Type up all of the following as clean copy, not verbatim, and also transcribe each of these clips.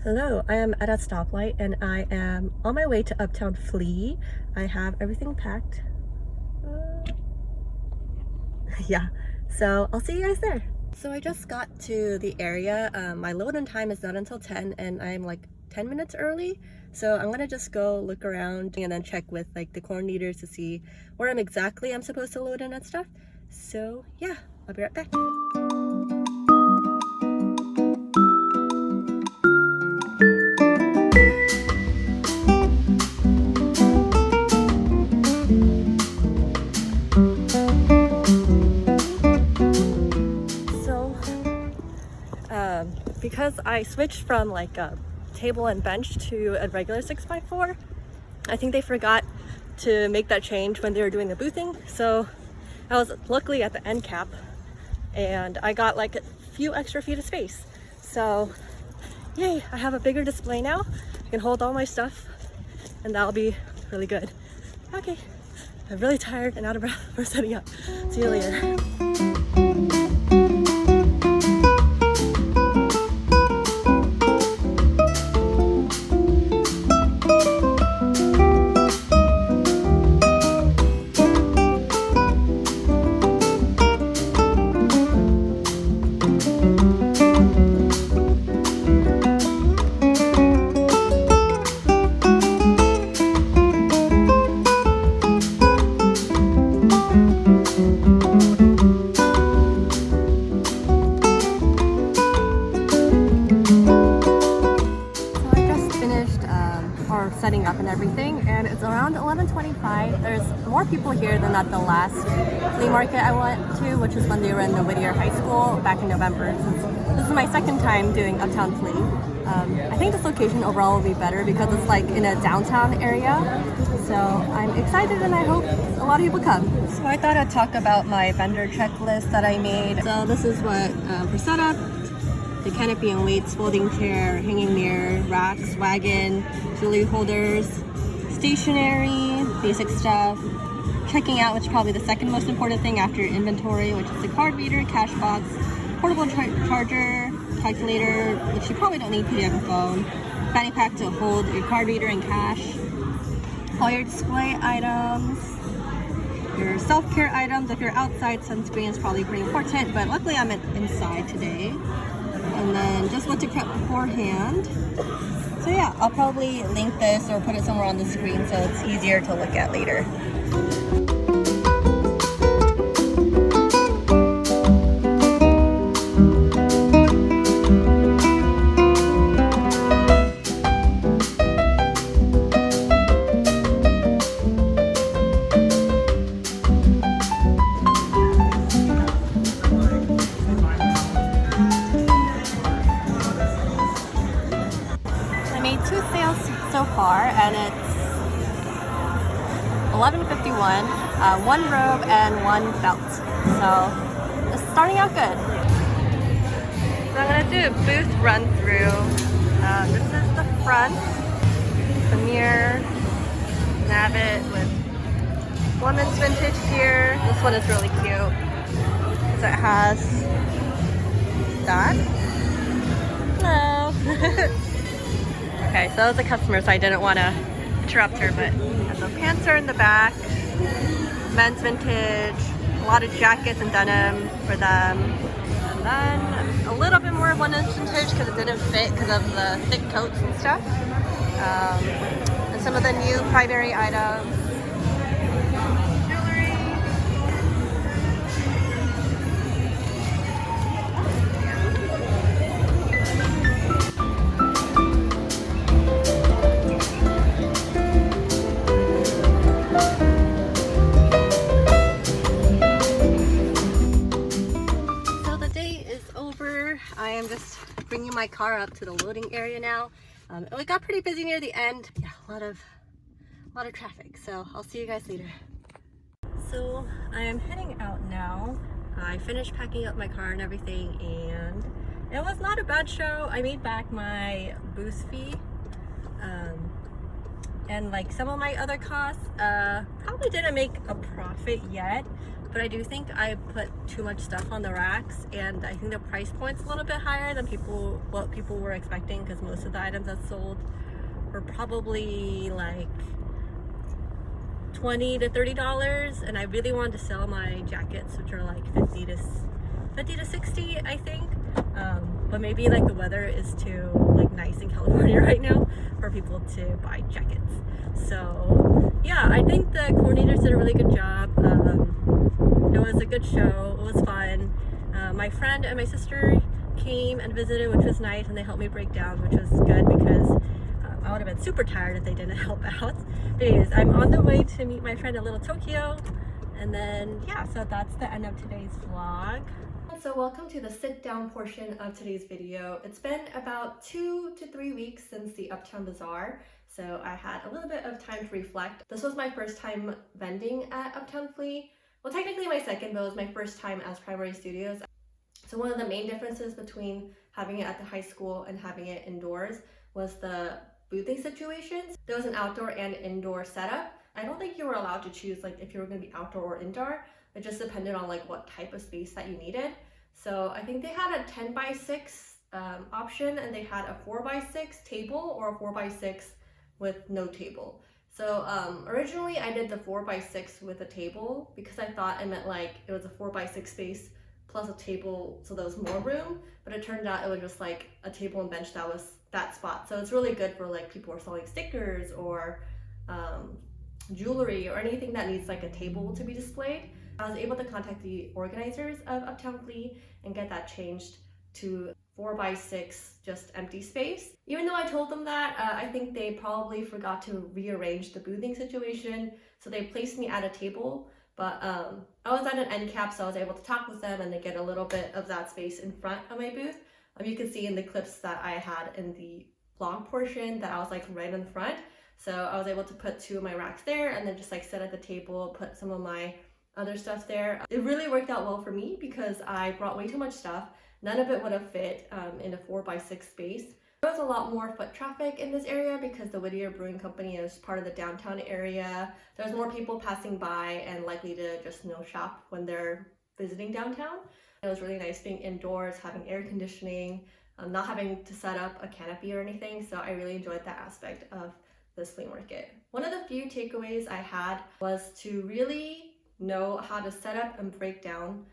Hello, I am at a stoplight and I am on my way to Uptown Flea. I have everything packed. Yeah, so I'll see you guys there. So I just got to the area. My load-in time is not until 10 and I'm like 10 minutes early. So I'm gonna just go look around and then check with like the coordinators to see where I'm supposed to load in and stuff. So yeah, I'll be right back. Because I switched from like a table and bench to a regular 6x4, I think they forgot to make that change when they were doing the boothing. So I was luckily at the end cap and I got like a few extra feet of space. So yay, I have a bigger display now. I can hold all my stuff and that'll be really good. Okay, I'm really tired and out of breath for setting up. See you later. Setting up and everything, and it's around 11:25. There's more people here than at the last flea market I went to, which was when they were in the Whittier High School back in November. This is my second time doing Uptown Flea. I think this location overall will be better because it's like in a downtown area. So I'm excited and I hope a lot of people come. So I thought I'd talk about my vendor checklist that I made. So this is what for setup: the canopy and weights, folding chair, hanging mirror, racks, wagon, jewelry holders, stationery, basic stuff, checking out, which is probably the second most important thing after your inventory, which is the card reader, cash box, portable charger, calculator, which you probably don't need because you have a phone, fanny pack to hold your card reader and cash, all your display items, your self-care items. If you're outside, sunscreen is probably pretty important, but luckily I'm inside today. And then just what to prep beforehand. So yeah, I'll probably link this or put it somewhere on the screen so it's easier to look at later. So far, and it's 11:51, one robe and one belt, so it's starting out good. So I'm gonna do a booth run through. This is the front, the mirror, nab it with women's vintage here. This one is really cute, so it has that. Hello. Okay, so that was a customer, so I didn't want to interrupt her, but the pants are in the back, men's vintage, a lot of jackets and denim for them, and then a little bit more women's vintage because it didn't fit because of the thick coats and stuff, and some of the new Primarie items. I am just bringing my car up to the loading area now. It got pretty busy near the end. Yeah, a lot of traffic. So I'll see you guys later. So I am heading out now. I finished packing up my car and everything, and it was not a bad show. I made back my booth fee, and like some of my other costs. Probably didn't make a profit yet, but I do think I put too much stuff on the racks, and I think the price point's a little bit higher than what people were expecting, because most of the items that sold were probably like $20 to $30, and I really wanted to sell my jackets, which are like 50 to 60, I think. But maybe like the weather is too like nice in California right now for people to buy jackets. So yeah, I think the coordinators did a really good job. It was a good show. It was fun. My friend and my sister came and visited, which was nice, and they helped me break down, which was good, because I would have been super tired if they didn't help out. But anyways, I'm on the way to meet my friend at Little Tokyo, and then yeah, so that's the end of today's vlog. So welcome to the sit down portion of today's video. It's been about 2 to 3 weeks since the Uptown Bazaar, so I had a little bit of time to reflect. This was my first time vending at Uptown Flea. Well, technically my second, but it was my first time as Primarie Studios. So one of the main differences between having it at the high school and having it indoors was the boothing situations. There was an outdoor and indoor setup. I don't think you were allowed to choose like if you were going to be outdoor or indoor. It just depended on like what type of space that you needed. So I think they had a 10x6 option, and they had a 4x6 table or a 4x6 with no table. So originally I did the 4x6 with a table because I thought it meant like it was a 4x6 space plus a table, so there was more room, but it turned out it was just like a table and bench that was that spot. So it's really good for like people who are selling stickers or jewelry or anything that needs like a table to be displayed. I was able to contact the organizers of Uptown Flea and get that changed to 4x6 just empty space. Even though I told them that, I think they probably forgot to rearrange the boothing situation, so they placed me at a table, but I was at an end cap, so I was able to talk with them and they get a little bit of that space in front of my booth. You can see in the clips that I had in the vlog portion that I was like right in the front, so I was able to put 2 of my racks there and then just like sit at the table, put some of my other stuff there. It really worked out well for me because I brought way too much stuff. None of it would have fit in a 4x6 space. There was a lot more foot traffic in this area because the Whittier Brewing Company is part of the downtown area. There's more people passing by and likely to just shop when they're visiting downtown. It was really nice being indoors, having air conditioning, not having to set up a canopy or anything. So I really enjoyed that aspect of this flea market. One of the few takeaways I had was to really know how to set up and break down.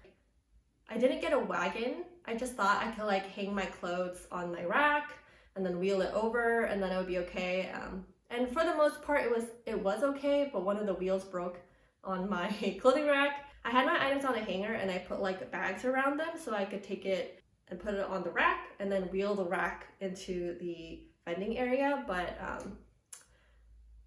I didn't get a wagon. I just thought I could like hang my clothes on my rack and then wheel it over and then it would be okay. And for the most part it was okay, but one of the wheels broke on my clothing rack. I had my items on a hanger and I put like bags around them so I could take it and put it on the rack and then wheel the rack into the vending area, but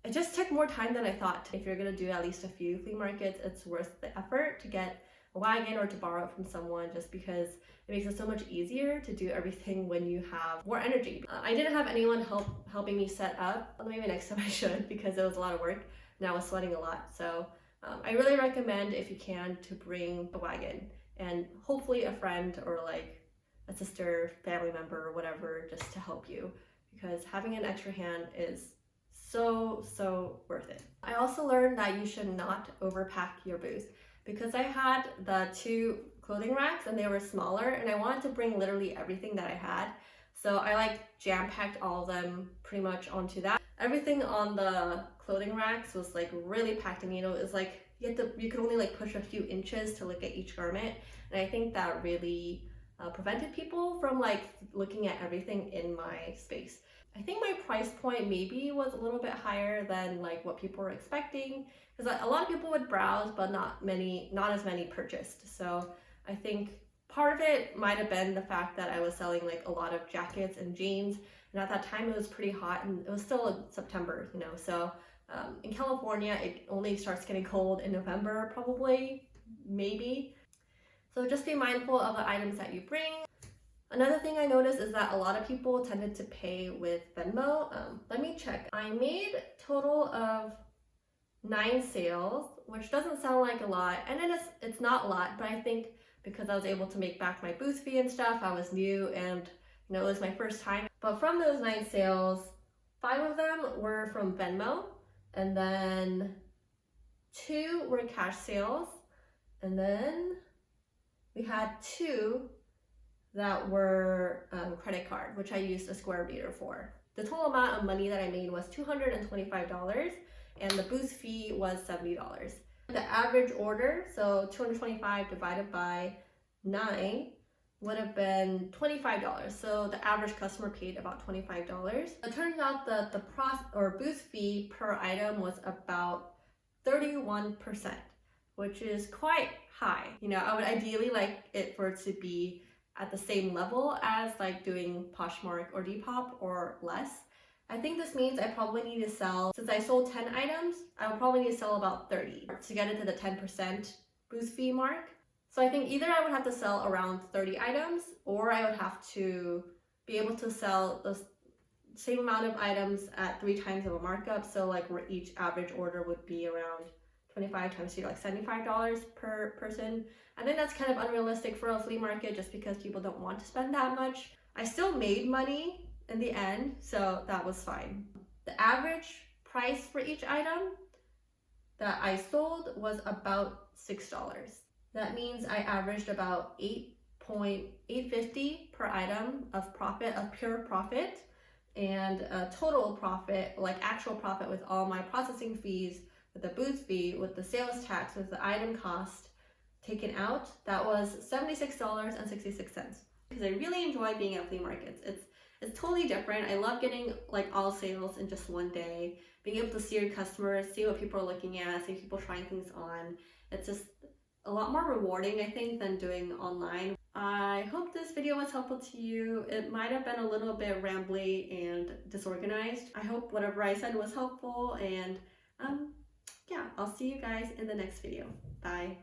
it just took more time than I thought. If you're gonna do at least a few flea markets, it's worth the effort to get a wagon or to borrow it from someone, just because it makes it so much easier to do everything when you have more energy. I didn't have anyone helping me set up. Maybe next time I should, because it was a lot of work and I was sweating a lot. So I really recommend, if you can, to bring a wagon and hopefully a friend or like a sister, family member, or whatever, just to help you, because having an extra hand is so worth it. I also learned that you should not overpack your booth, because I had the 2 clothing racks and they were smaller and I wanted to bring literally everything that I had. So I like jam-packed all of them pretty much onto that. Everything on the clothing racks was like really packed in, it was like you could only like push a few inches to look at each garment, and I think that really prevented people from like looking at everything in my space. I think my price point maybe was a little bit higher than like what people were expecting, because a lot of people would browse, but not as many purchased. So I think part of it might have been the fact that I was selling like a lot of jackets and jeans, and at that time it was pretty hot and it was still September, so in California it only starts getting cold in November, probably, maybe. So just be mindful of the items that you bring. Another thing I noticed is that a lot of people tended to pay with Venmo. Let me check. I made a total of 9 sales, which doesn't sound like a lot, and it's not a lot, but I think because I was able to make back my booth fee and stuff, I was new and it was my first time. But from those 9 sales, 5 of them were from Venmo, and then 2 were cash sales, And then we had 2 that were credit card, which I used a square meter for. The total amount of money that I made was $225, and the booth fee was $70. The average order, so 225 divided by 9, would have been $25. So the average customer paid about $25. It turns out that the booth fee per item was about 31%, which is quite high. You know, I would ideally like it for it to be at the same level as like doing Poshmark or Depop or less. I think this means I probably need to sell, since I sold 10 items, I would probably need to sell about 30 to get it to the 10% booth fee mark. So I think either I would have to sell around 30 items, or I would have to be able to sell the same amount of items at 3 times of a markup. So like where each average order would be around 25 times 2, like $75 per person. I think that's kind of unrealistic for a flea market just because people don't want to spend that much. I still made money in the end, so that was fine. The average price for each item that I sold was about $6. That means I averaged about $8.50 per item of profit, of pure profit, and a total profit, like actual profit with all my processing fees, with the booth fee, with the sales tax, with the item cost taken out, that was $76.66. Because I really enjoy being at flea markets. It's totally different. I love getting like all sales in just one day, being able to see your customers, see what people are looking at, see people trying things on. It's just a lot more rewarding, I think, than doing online. I hope this video was helpful to you. It might have been a little bit rambly and disorganized. I hope whatever I said was helpful, and yeah, I'll see you guys in the next video. Bye.